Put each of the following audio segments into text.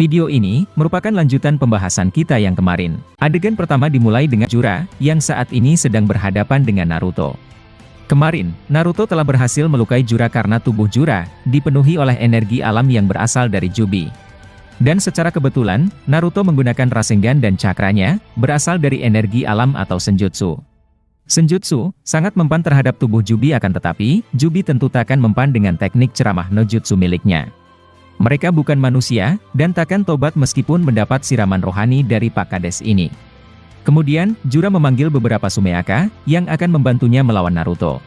Video ini merupakan lanjutan pembahasan kita yang kemarin. Adegan pertama dimulai dengan Jura, yang saat ini sedang berhadapan dengan Naruto. Kemarin, Naruto telah berhasil melukai Jura karena tubuh Jura dipenuhi oleh energi alam yang berasal dari Jubi. Dan secara kebetulan, Naruto menggunakan Rasengan dan cakranya, berasal dari energi alam atau Senjutsu. Senjutsu, sangat mempan terhadap tubuh Jubi akan tetapi, Jubi tentu takkan mempan dengan teknik ceramah no jutsu miliknya. Mereka bukan manusia, dan takkan tobat meskipun mendapat siraman rohani dari Pak Kades ini. Kemudian, Jura memanggil beberapa Sumeaka, yang akan membantunya melawan Naruto.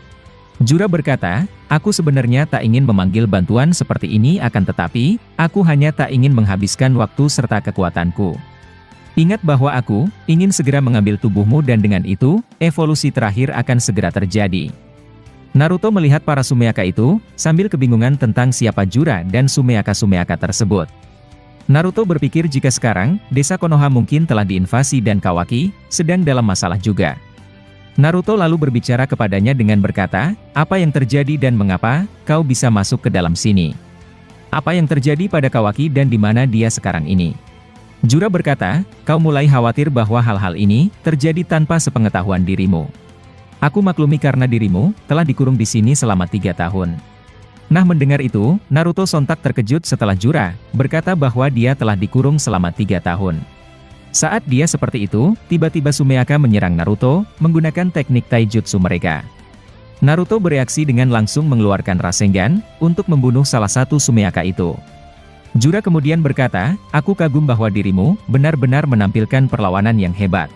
Jura berkata, aku sebenarnya tak ingin memanggil bantuan seperti ini akan tetapi, aku hanya tak ingin menghabiskan waktu serta kekuatanku. Ingat bahwa aku ingin segera mengambil tubuhmu dan dengan itu, evolusi terakhir akan segera terjadi. Naruto melihat para Sumeaka itu, sambil kebingungan tentang siapa Jura dan Sumeaka-Sumeaka tersebut. Naruto berpikir jika sekarang, desa Konoha mungkin telah diinvasi dan Kawaki sedang dalam masalah juga. Naruto lalu berbicara kepadanya dengan berkata, apa yang terjadi dan mengapa kau bisa masuk ke dalam sini? Apa yang terjadi pada Kawaki dan di mana dia sekarang ini? Jura berkata, kau mulai khawatir bahwa hal-hal ini terjadi tanpa sepengetahuan dirimu. Aku maklumi karena dirimu telah dikurung di sini selama 3 tahun. Nah mendengar itu, Naruto sontak terkejut setelah Jura berkata bahwa dia telah dikurung selama 3 tahun. Saat dia seperti itu, tiba-tiba Sumeaka menyerang Naruto menggunakan teknik taijutsu mereka. Naruto bereaksi dengan langsung mengeluarkan Rasengan untuk membunuh salah satu Sumeaka itu. Jura kemudian berkata, aku kagum bahwa dirimu benar-benar menampilkan perlawanan yang hebat.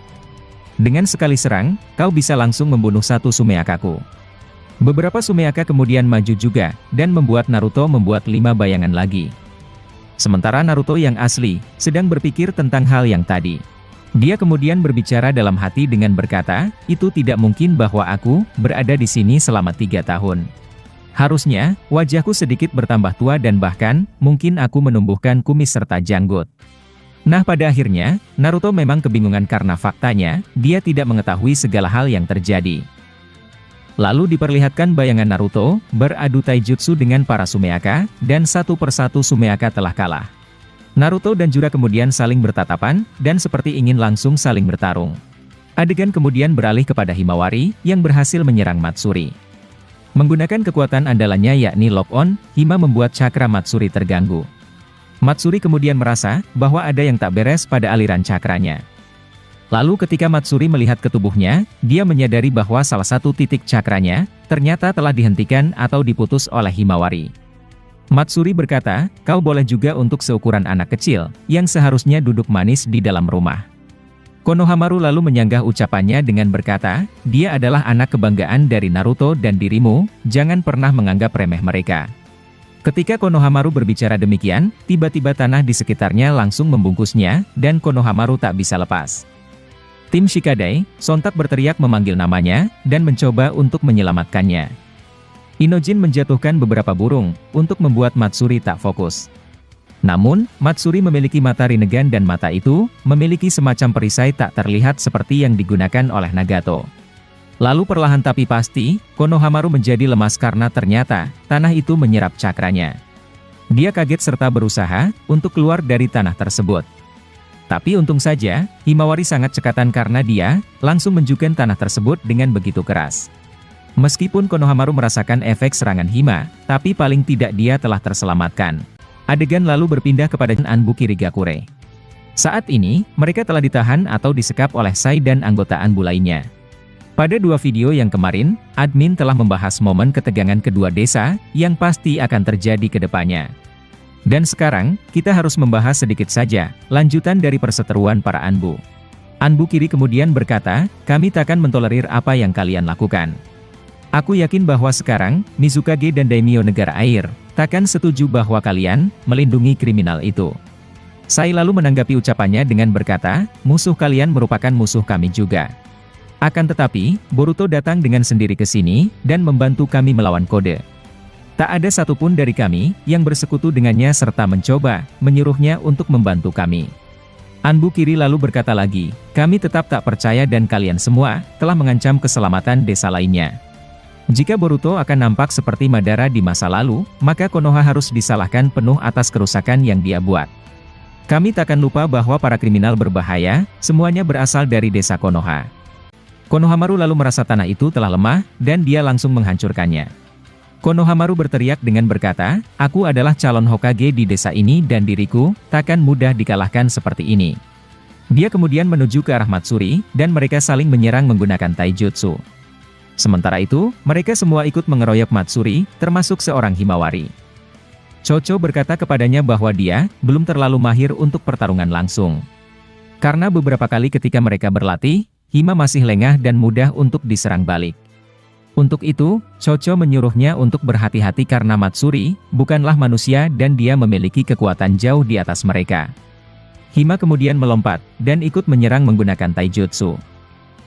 Dengan sekali serang, kau bisa langsung membunuh satu Sumeakaku. Beberapa Sumeaka kemudian maju juga, dan membuat Naruto membuat 5 bayangan lagi. Sementara Naruto yang asli, sedang berpikir tentang hal yang tadi. Dia kemudian berbicara dalam hati dengan berkata, itu tidak mungkin bahwa aku berada di sini selama 3 tahun. Harusnya, wajahku sedikit bertambah tua dan bahkan, mungkin aku menumbuhkan kumis serta janggut. Nah pada akhirnya, Naruto memang kebingungan karena faktanya, dia tidak mengetahui segala hal yang terjadi. Lalu diperlihatkan bayangan Naruto, beradu taijutsu dengan para Sumeaka, dan satu persatu Sumeaka telah kalah. Naruto dan Jura kemudian saling bertatapan, dan seperti ingin langsung saling bertarung. Adegan kemudian beralih kepada Himawari, yang berhasil menyerang Matsuri. Menggunakan kekuatan andalannya yakni Lock-on, Hima membuat cakra Matsuri terganggu. Matsuri kemudian merasa bahwa ada yang tak beres pada aliran cakranya. Lalu ketika Matsuri melihat ke tubuhnya, dia menyadari bahwa salah satu titik cakranya ternyata telah dihentikan atau diputus oleh Himawari. Matsuri berkata, kau boleh juga untuk seukuran anak kecil, yang seharusnya duduk manis di dalam rumah. Konohamaru lalu menyanggah ucapannya dengan berkata, dia adalah anak kebanggaan dari Naruto dan dirimu, jangan pernah menganggap remeh mereka. Ketika Konohamaru berbicara demikian, tiba-tiba tanah di sekitarnya langsung membungkusnya, dan Konohamaru tak bisa lepas. Tim Shikadai sontak berteriak memanggil namanya, dan mencoba untuk menyelamatkannya. Inojin menjatuhkan beberapa burung, untuk membuat Matsuri tak fokus. Namun, Matsuri memiliki mata Rinnegan dan mata itu, memiliki semacam perisai tak terlihat seperti yang digunakan oleh Nagato. Lalu perlahan tapi pasti, Konohamaru menjadi lemas karena ternyata, tanah itu menyerap cakranya. Dia kaget serta berusaha, untuk keluar dari tanah tersebut. Tapi untung saja, Himawari sangat cekatan karena dia, langsung menjukkan tanah tersebut dengan begitu keras. Meskipun Konohamaru merasakan efek serangan Hima, tapi paling tidak dia telah terselamatkan. Adegan lalu berpindah kepada Anbu Kirigakure. Saat ini, mereka telah ditahan atau disekap oleh Sai dan anggota Anbu lainnya. Pada 2 video yang kemarin, admin telah membahas momen ketegangan kedua desa, yang pasti akan terjadi ke depannya. Dan sekarang, kita harus membahas sedikit saja, lanjutan dari perseteruan para Anbu. Anbu Kiri kemudian berkata, kami takkan mentolerir apa yang kalian lakukan. Aku yakin bahwa sekarang, Mizukage dan Daimyo Negara Air, takkan setuju bahwa kalian, melindungi kriminal itu. Sai lalu menanggapi ucapannya dengan berkata, musuh kalian merupakan musuh kami juga. Akan tetapi, Boruto datang dengan sendiri ke sini, dan membantu kami melawan Kode. Tak ada satupun dari kami, yang bersekutu dengannya serta mencoba, menyuruhnya untuk membantu kami. Anbu Kiri lalu berkata lagi, kami tetap tak percaya dan kalian semua, telah mengancam keselamatan desa lainnya. Jika Boruto akan nampak seperti Madara di masa lalu, maka Konoha harus disalahkan penuh atas kerusakan yang dia buat. Kami takkan lupa bahwa para kriminal berbahaya, semuanya berasal dari desa Konoha. Konohamaru lalu merasa tanah itu telah lemah, dan dia langsung menghancurkannya. Konohamaru berteriak dengan berkata, "Aku adalah calon Hokage di desa ini dan diriku takkan mudah dikalahkan seperti ini." Dia kemudian menuju ke arah Matsuri, dan mereka saling menyerang menggunakan taijutsu. Sementara itu, mereka semua ikut mengeroyok Matsuri, termasuk seorang Himawari. Chocho berkata kepadanya bahwa dia belum terlalu mahir untuk pertarungan langsung. Karena beberapa kali ketika mereka berlatih, Hima masih lengah dan mudah untuk diserang balik. Untuk itu, Chocho menyuruhnya untuk berhati-hati karena Matsuri bukanlah manusia dan dia memiliki kekuatan jauh di atas mereka. Hima kemudian melompat dan ikut menyerang menggunakan taijutsu.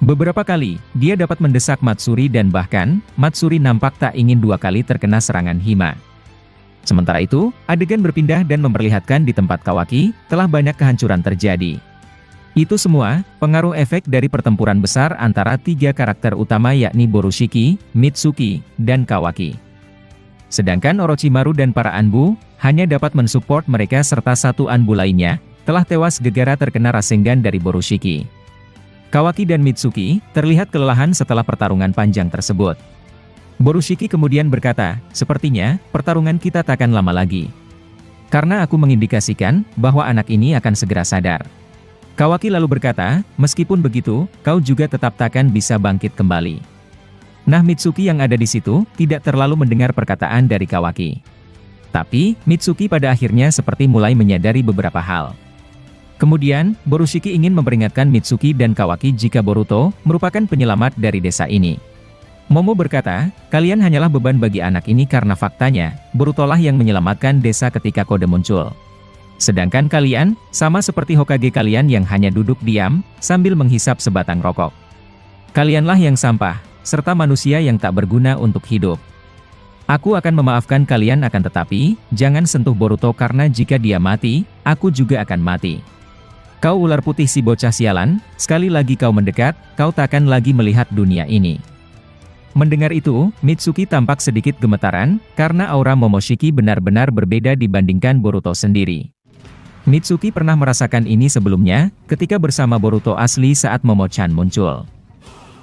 Beberapa kali, dia dapat mendesak Matsuri dan bahkan, Matsuri nampak tak ingin dua kali terkena serangan Hima. Sementara itu, adegan berpindah dan memperlihatkan di tempat Kawaki, telah banyak kehancuran terjadi. Itu semua, pengaruh efek dari pertempuran besar antara tiga karakter utama yakni Borushiki, Mitsuki, dan Kawaki. Sedangkan Orochimaru dan para Anbu, hanya dapat mensupport mereka serta satu Anbu lainnya, telah tewas gegara terkena Rasengan dari Borushiki. Kawaki dan Mitsuki, terlihat kelelahan setelah pertarungan panjang tersebut. Borushiki kemudian berkata, "Sepertinya, pertarungan kita takkan lama lagi. Karena aku mengindikasikan, bahwa anak ini akan segera sadar." Kawaki lalu berkata, "Meskipun begitu, kau juga tetap takkan bisa bangkit kembali." Nah Mitsuki yang ada di situ, tidak terlalu mendengar perkataan dari Kawaki. Tapi, Mitsuki pada akhirnya seperti mulai menyadari beberapa hal. Kemudian, Borushiki ingin memperingatkan Mitsuki dan Kawaki jika Boruto, merupakan penyelamat dari desa ini. Momo berkata, "Kalian hanyalah beban bagi anak ini karena faktanya, Borutolah yang menyelamatkan desa ketika kode muncul. Sedangkan kalian, sama seperti Hokage kalian yang hanya duduk diam, sambil menghisap sebatang rokok. Kalianlah yang sampah, serta manusia yang tak berguna untuk hidup. Aku akan memaafkan kalian akan tetapi, jangan sentuh Boruto karena jika dia mati, aku juga akan mati. Kau ular putih si bocah sialan, sekali lagi kau mendekat, kau takkan lagi melihat dunia ini." Mendengar itu, Mitsuki tampak sedikit gemetaran, karena aura Momoshiki benar-benar berbeda dibandingkan Boruto sendiri. Mitsuki pernah merasakan ini sebelumnya, ketika bersama Boruto asli saat Momo-chan muncul.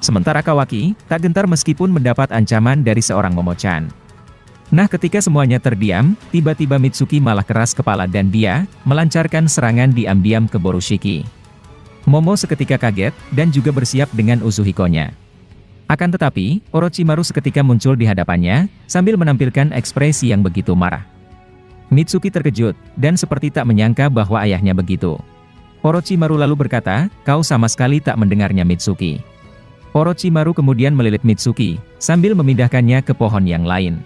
Sementara Kawaki, tak gentar meskipun mendapat ancaman dari seorang Momo-chan. Nah ketika semuanya terdiam, tiba-tiba Mitsuki malah keras kepala dan dia, melancarkan serangan diam-diam ke Borushiki. Momo seketika kaget, dan juga bersiap dengan Uzuhiko-nya. Akan tetapi, Orochimaru seketika muncul di hadapannya, sambil menampilkan ekspresi yang begitu marah. Mitsuki terkejut, dan seperti tak menyangka bahwa ayahnya begitu. Orochimaru lalu berkata, "Kau sama sekali tak mendengarnya Mitsuki." Orochimaru kemudian melilit Mitsuki, sambil memindahkannya ke pohon yang lain.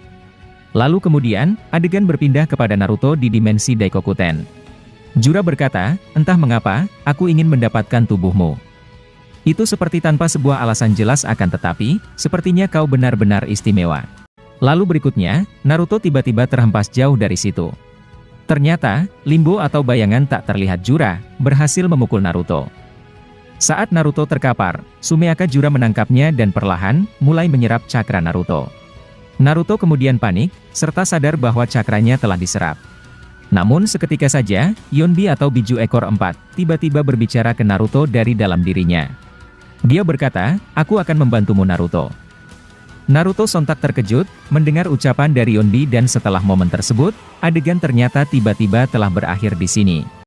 Lalu kemudian, adegan berpindah kepada Naruto di dimensi Daikokuten. Jura berkata, "Entah mengapa, aku ingin mendapatkan tubuhmu. Itu seperti tanpa sebuah alasan jelas akan tetapi, sepertinya kau benar-benar istimewa." Lalu berikutnya, Naruto tiba-tiba terhempas jauh dari situ. Ternyata, limbo atau bayangan tak terlihat Jura, berhasil memukul Naruto. Saat Naruto terkapar, Sumeaka Jura menangkapnya dan perlahan, mulai menyerap cakra Naruto. Naruto kemudian panik, serta sadar bahwa cakranya telah diserap. Namun seketika saja, Yonbi atau biju ekor 4, tiba-tiba berbicara ke Naruto dari dalam dirinya. Dia berkata, "Aku akan membantumu Naruto." Naruto sontak terkejut, mendengar ucapan dari Yonbi dan setelah momen tersebut, adegan ternyata tiba-tiba telah berakhir di sini.